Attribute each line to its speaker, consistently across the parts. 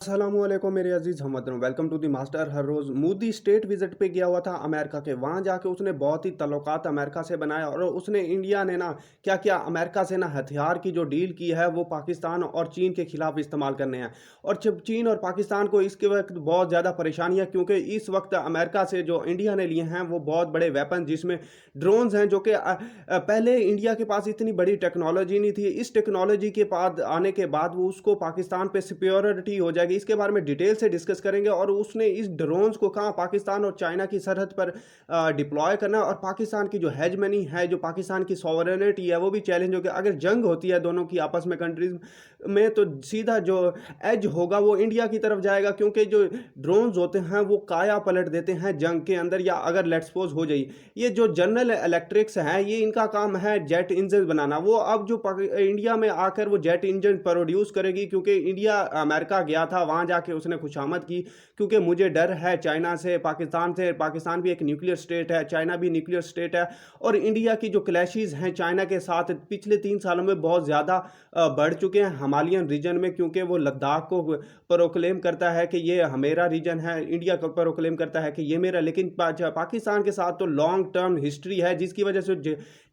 Speaker 1: अस्सलामुअलैकुम मेरे अजीज़ हमवतनों, वेलकम टू दी मास्टर। हर रोज़ मोदी स्टेट विजिट पे गया हुआ था अमेरिका के। वहाँ जाके उसने बहुत ही तल्लुकात अमेरिका से बनाया और उसने इंडिया ने ना क्या किया, अमेरिका से ना हथियार की जो डील की है वो पाकिस्तान और चीन के खिलाफ इस्तेमाल करने हैं। और जब चीन और पाकिस्तान को इसके वक्त बहुत ज़्यादा परेशानी है, क्योंकि इस वक्त अमेरिका से जो इंडिया ने लिए हैं वो बहुत बड़े वेपन, जिसमें ड्रोन्स हैं, जो कि पहले इंडिया के पास इतनी बड़ी टेक्नोलॉजी नहीं थी। इस टेक्नोलॉजी के बाद आने के बाद वो उसको पाकिस्तान पे सुपियोरिटी हो जाएगी। इसके बारे में डिटेल से डिस्कस करेंगे। और उसने इस ड्रोन्स को कहाँ, पाकिस्तान और चाइना की सरहद पर डिप्लॉय करना है। और पाकिस्तान की जो हेजमनी है, जो पाकिस्तान की सॉवरेनिटी है, वो भी चैलेंज होगी। अगर जंग होती है दोनों की आपस में कंट्रीज में, तो सीधा जो एज होगा वो इंडिया की तरफ जाएगा, क्योंकि जो ड्रोन्स होते हैं वो काया पलट देते हैं जंग के अंदर, या अगर लेट्स सपोज हो जाए। ये जो जनरल इलेक्ट्रिक्स हैं, ये इनका काम है जेट इंजन बनाना। वो अब जो इंडिया में आकर वो जेट इंजन प्रोड्यूस करेगी, क्योंकि इंडिया अमेरिका गया था, वहाँ जाके उसने खुशामद की, क्योंकि मुझे डर है चाइना से, पाकिस्तान से। पाकिस्तान भी एक न्यूक्लियर स्टेट है, चाइना भी न्यूक्लियर स्टेट है। और इंडिया की जो क्लैशेस हैं चाइना के साथ पिछले 3 सालों में बहुत ज़्यादा बढ़ चुके हैं हिमालयन रीजन में, क्योंकि वो लद्दाख को प्रोक्लेम करता है कि ये मेरा रीजन है, इंडिया को प्रोक्लेम करता है कि ये मेरा। लेकिन पाकिस्तान के साथ तो लॉन्ग टर्म हिस्ट्री है, जिसकी वजह से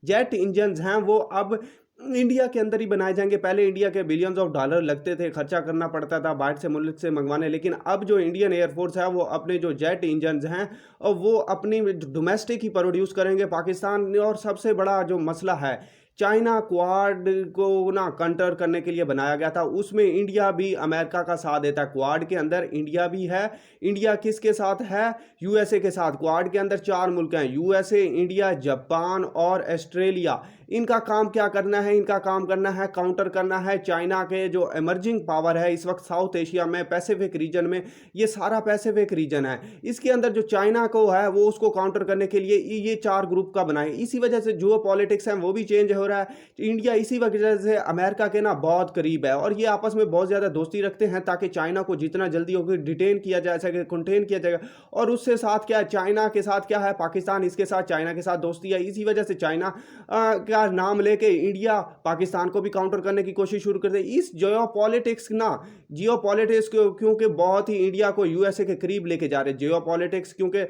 Speaker 1: जेट इंजन्स हैं वो अब इंडिया के अंदर ही बनाए जाएंगे। पहले इंडिया के बिलियंस ऑफ डॉलर लगते थे, खर्चा करना पड़ता था बाहर से मुल्क से मंगवाने, लेकिन अब जो इंडियन एयरफोर्स है वो अपने जो जेट इंजन्स हैं और वो अपनी डोमेस्टिक ही प्रोड्यूस करेंगे। पाकिस्तान और सबसे बड़ा जो मसला है, चाइना क्वाड को ना कंटर करने के लिए बनाया गया था, उसमें इंडिया भी अमेरिका का साथ देता है। क्वाड के अंदर इंडिया भी है। इंडिया किसके साथ है? यूएसए के साथ। क्वाड के अंदर 4 मुल्क हैं, यूएसए, इंडिया, जापान और ऑस्ट्रेलिया। इनका काम क्या करना है? इनका काम करना है काउंटर करना है चाइना के जो एमर्जिंग पावर है इस वक्त साउथ एशिया में, पैसिफिक रीजन में। ये सारा पैसिफिक रीजन है, इसके अंदर जो चाइना को है वो उसको काउंटर करने के लिए ये 4 ग्रुप का बनाए। इसी वजह से जो पॉलिटिक्स है वो भी चेंज हो रहा है। इंडिया इसी वजह से अमेरिका के ना बहुत करीब है, और ये आपस में बहुत ज़्यादा दोस्ती रखते हैं, ताकि चाइना को जितना जल्दी हो डिटेन किया जा सके, कंटेन किया जाएगा। और उससे साथ क्या है, चाइना के साथ क्या है, पाकिस्तान, इसके साथ चाइना के साथ दोस्ती है। इसी वजह से चाइना का नाम लेके इंडिया पाकिस्तान को भी काउंटर करने की कोशिश शुरू कर दे। इस जियो पॉलिटिक्स क्योंकि बहुत ही इंडिया को यूएसए के करीब लेके जा रहे हैं। जियो पॉलिटिक्स क्योंकि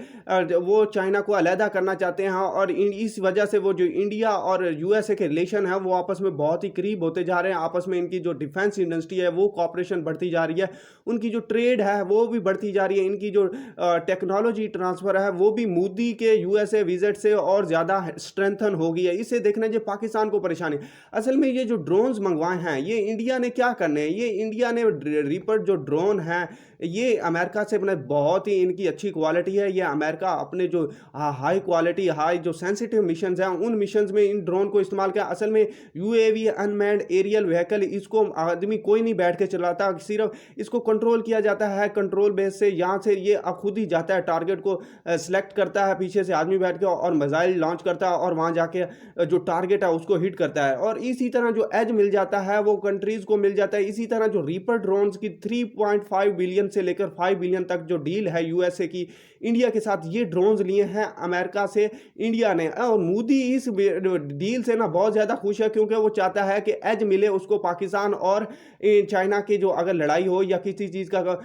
Speaker 1: वो चाइना को अलहदा करना चाहते हैं, और इस वजह से वो जो इंडिया और यूएसए के रिलेशन है वो आपस में बहुत ही करीब होते जा रहे हैं। आपस में इनकी जो डिफेंस इंडस्ट्री है वो कॉपरेशन बढ़ती जा रही है, उनकी जो ट्रेड है वो भी बढ़ती जा रही है, इनकी जो टेक्नोलॉजी ट्रांसफर है वो भी मोदी के यूएसए विजिट से और ज़्यादा स्ट्रेंथन हो गई है। इससे देखना जो पाकिस्तान को परेशानी, असल में ये जो ड्रोन्स मंगवाए हैं ये इंडिया ने क्या करने हैं? ये इंडिया ने रीपर जो ड्रोन है ये अमेरिका से अपने बहुत ही इनकी अच्छी क्वालिटी है। ये अमेरिका अपने जो हाई क्वालिटी, हाई जो सेंसिटिव मिशंस हैं उन मिशंस में इन ड्रोन को इस्तेमाल किया। असल में यूएवी अनमैन्ड एरियल व्हीकल, इसको आदमी कोई नहीं बैठ के चलाता, सिर्फ इसको कंट्रोल किया जाता है कंट्रोल बेस से। यहाँ से ये खुद ही जाता है, टारगेट को सिलेक्ट करता है पीछे से आदमी बैठ के, और मिसाइल लॉन्च करता है और वहाँ जाके जो टारगेट है उसको हिट करता है। और इसी तरह जो एज मिल जाता है वो कंट्रीज को मिल जाता है। इसी तरह जो रीपर ड्रोन्स की 3.5 बिलियन से लेकर 5 बिलियन तक जो डील है यूएसए की इंडिया के साथ, ये ड्रोन्स लिए हैं अमेरिका से इंडिया ने। और मोदी इस डील से ना बहुत ज़्यादा खुश है, क्योंकि वो चाहता है कि एज मिले उसको पाकिस्तान और चाइना की जो अगर लड़ाई हो या किसी चीज़ का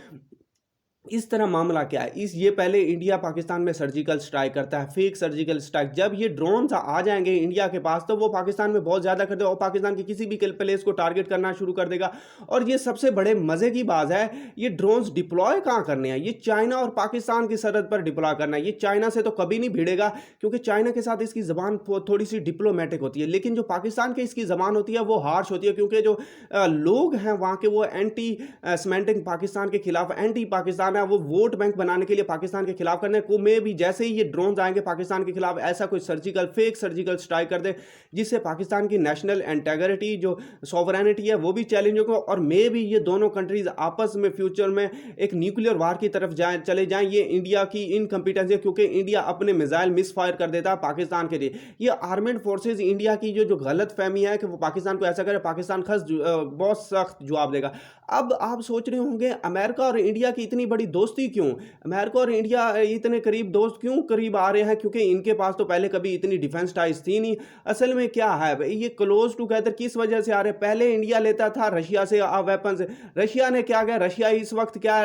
Speaker 1: इस तरह मामला क्या है। ये पहले इंडिया पाकिस्तान में सर्जिकल स्ट्राइक करता है, फेक सर्जिकल स्ट्राइक। जब ये ड्रोन्स आ जाएंगे इंडिया के पास तो वो पाकिस्तान में बहुत ज़्यादा कर देगा, और पाकिस्तान की किसी भी प्लेस को टारगेट करना शुरू कर देगा। और ये सबसे बड़े मज़े की बात है, ये ड्रोन्स डिप्लॉय कहाँ करने हैं? ये चाइना और पाकिस्तान की सरहद पर डिप्लॉय करना है। ये चाइना से तो कभी नहीं भिड़ेगा, क्योंकि चाइना के साथ इसकी ज़बान थोड़ी सी डिप्लोमेटिक होती है, लेकिन जो पाकिस्तान की इसकी ज़बान होती है वो हार्श होती है, क्योंकि जो लोग हैं वहाँ के वो एंटी सीमेंटिंग पाकिस्तान के खिलाफ, एंटी पाकिस्तान है, वो वोट बैंक बनाने के लिए पाकिस्तान के खिलाफ करने को में भी जैसे ही ये ड्रोन आएंगे पाकिस्तान के खिलाफ, ऐसा कोई फेक सर्जिकल स्ट्राइक कर दे जिससे पाकिस्तान की नेशनल इंटेग्रिटी, जो सॉवरेनिटी है वो भी चैलेंज होगा। और मे भी ये दोनों कंट्रीज आपस में फ्यूचर में एक न्यूक्लियर वार की तरफ चले जाएं। ये इंडिया की इनकम्पिटेंसी है, क्योंकि इंडिया अपने मिसाइल मिस फायर कर देता है पाकिस्तान के लिए। ये आर्मेड फोर्सेज इंडिया की जो गलत फहमी है कि वो पाकिस्तान को ऐसा करे, पाकिस्तान बहुत सख्त जवाब देगा। अब आप सोच रहे होंगे अमेरिका और इंडिया की इतनी बड़ी बड़ी दोस्ती क्यों? अमेरिका और इंडिया इतने करीब दोस्त क्यों करीब आ रहे हैं? क्योंकि इनके पास तो पहले कभी इतनी डिफेंस टाइज थी नहीं। असल में क्या है भाई, ये क्लोज टुगेदर किस वजह से आ रहे हैं? पहले इंडिया लेता था रशिया से वेपन्स। रशिया ने क्या किया? रशिया इस वक्त क्या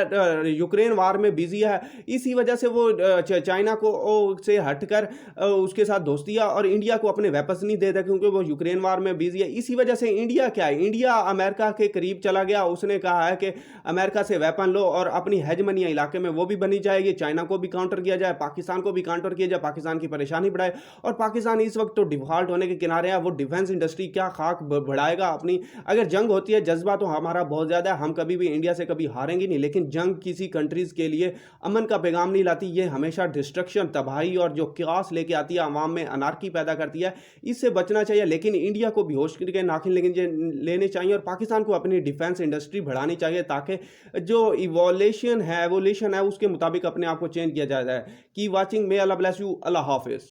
Speaker 1: यूक्रेन वार में बिजी है, इसी वजह से वो चाइना को से हटकर उसके साथ दोस्तियां और इंडिया को अपने वेपन्स नहीं देता क्योंकि वो यूक्रेन वार में बिजी है। इसी वजह से इंडिया क्या है, इंडिया अमेरिका के करीब चला गया। उसने कहा है कि अमेरिका से वेपन लो और अपनी हेजमनिया इलाके में वो भी बनी जाएगी, चाइना को भी काउंटर किया जाए, पाकिस्तान को भी काउंटर किया जाए, पाकिस्तान की परेशानी बढ़ाए। और पाकिस्तान इस वक्त तो डिफॉल्ट होने के किनारे है, वो डिफेंस इंडस्ट्री क्या खाक बढ़ाएगा अपनी? अगर जंग होती है, जज्बा तो हमारा बहुत ज्यादा है, हम कभी भी इंडिया से कभी हारेंगे नहीं, लेकिन जंग किसी कंट्रीज के लिए अमन का पैगाम नहीं लाती। ये हमेशा डिस्ट्रक्शन, तबाही और जो क्यास लेके आती है, अवाम में अनार्की पैदा करती है। इससे बचना चाहिए, लेकिन इंडिया को बेहोश करके नाखिन लेने चाहिए और पाकिस्तान को अपनी डिफेंस इंडस्ट्री बढ़ानी चाहिए ताकि जो इवोल्यूशन है उसके मुताबिक अपने आप को चेंज किया जाए। की watching, may Allah bless you, Allah Hafiz.